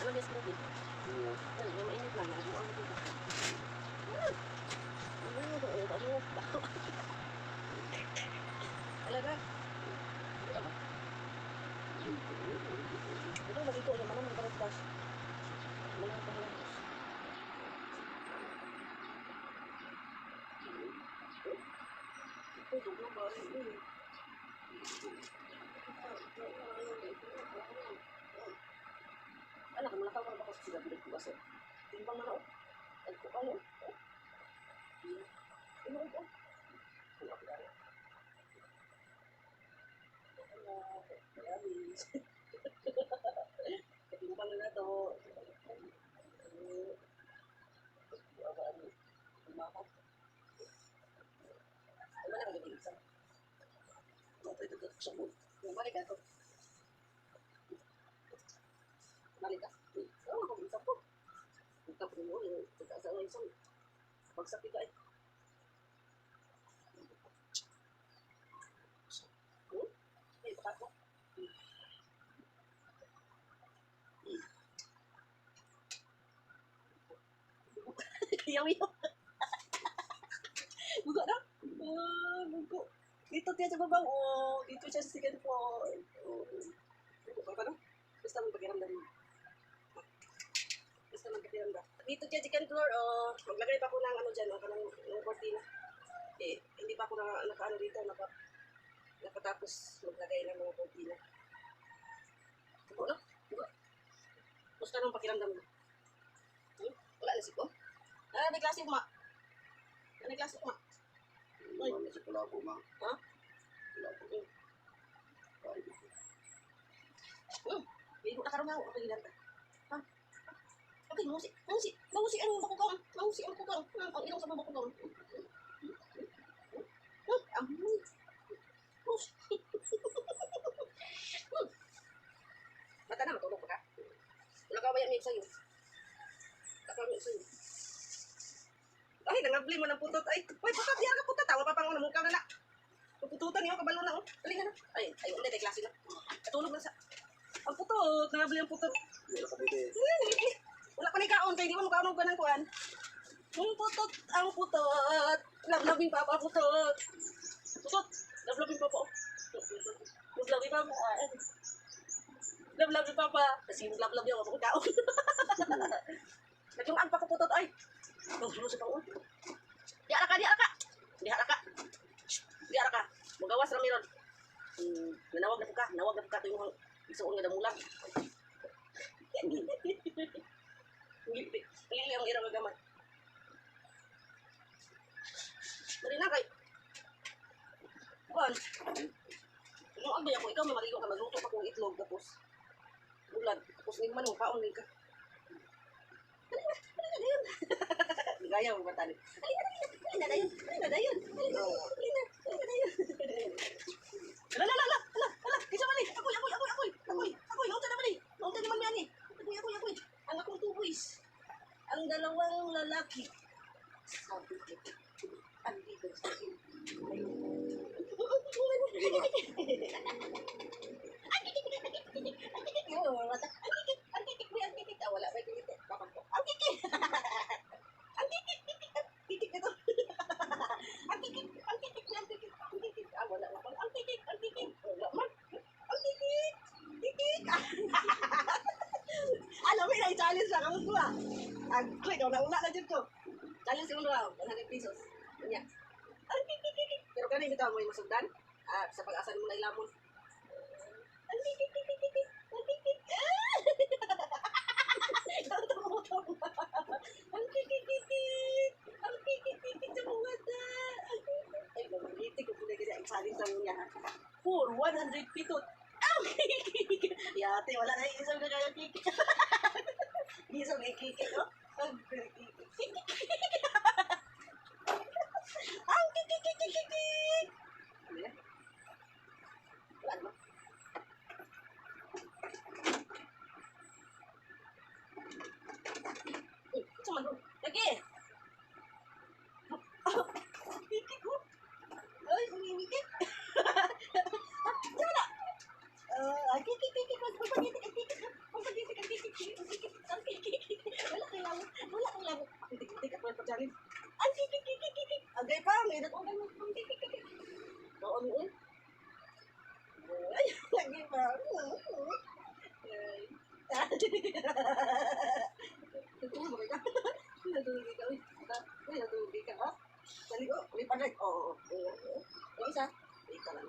lang yung smoky. Ay, yung mainit lang. Ano ang dito? Talaga? Ito, magito yung manang magkarotas. Manang kahalantos. Ito, dugno ba rin yun? Anak, malakaw ka na ba kasi sila bilang ko kasi? Timbang na ako. Agpo ka mo. Ano ito? Ano ako dahil? Mayamis. Timbang na ito. Tumakap. Ano na kagawin isa? Ito sa mood. Balik ka ito. Balik ka. Oo, ako isa po. Tapos mo, sa isang pagsapi ka eh. Ay, pakat mo. Yaw-yaw. Buka na. Buka. Dito tiya sa babang. Oh, dito siya sa second floor. Buka ka na. Basta mong pakiramdam mo. Basta mong pakiramdam. Dito tiya second floor. Oh, maglagay pa ko ng ano dyan. Ng cortina. Eh, hindi pa ako naka-ano dito. Nakatapos maglagay ng mga cortina. Buka na. Buka. Basta mong pakiramdam mo. Wala na siko. Ah, may klase ma. May klase ma. Ay, Masih pelaku mah. ha? Pelaku. Hindi mo nakarungaw. Ako ilan ka. Ha? Okay, mamusi. Mamusi. Mamusi ang bakukang. Mamusi ang bakukang. Ang ilong sa bakukang. Amoy. Mamusi. Mata na, matulog ka. Wala ka ba yan sa'yo? Kakawin sa'yo. Ay, nangabli mo ng putot. Ay, pakat, di ka putot. Tawa pa pang namukha na na. Pupututan niyo, kabalo na. Dali ka na. Ay, hindi, tayo klase na. Katulog na sa... Ang putot, nangabli ang putot. Wala ka pwede. Wala pa na ikaon, kaya di mo makaon ka ng kuhan. Ang putot. Lablabing papa, putot. Putot, lablabing papa. Lablabing papa. Lablabing papa. Kasi lablab niya, wala ko kaon. Nagsungaan pa ko putot, ay. Sulo sa pang Di araka. Magawas rami ron. Nawag na po ka. Ito yung isuon nga damulang. Hindi ang irang agaman. Mari na kay. Kuan. Yung agay ako, ikaw mamarigo ka, magluto pa kong itlog, tapos ulan, tapos ningman mo, kaon ka. Gaya mo ba tali? Halina na yun. Hala. Kisa mali. Ako'y. Unta na mali. Unta naman yan eh. Ako'y. Ang akong two boys. Ang dalawang lalaki. Sabi ko. Andito sa akin. Wala ba yung kitik? Ang kikik! Ang kikik ito! Ang kikik! Wala na pala. Ang kikik! Wala man. Ang kikik! Alam mo na, i-challenge na kamot ko ah. Click, una na dyan ko. Challenge yung raw, 100 pesos. Kanya. Ang kikik! Pero kanina ito mo yung masugdan. Sa pag-asan mo na ilamon. Ang kikik! For 100 pitot. Yate, wala na isang na kaya kikik. Isang may kikik, no? Ang kikik. Ang kikik. Ano yan? Wala naman. Ito man, lagi. Kikik ko. Ay, umimikik. Wala. Kikik. Pagpagitik ang kikik. Natulog ka. Natulog ka. Uy, natulog ka. Ha? Sali ko. Uy, palag. Oo. Yung isa. Uy, ka lang.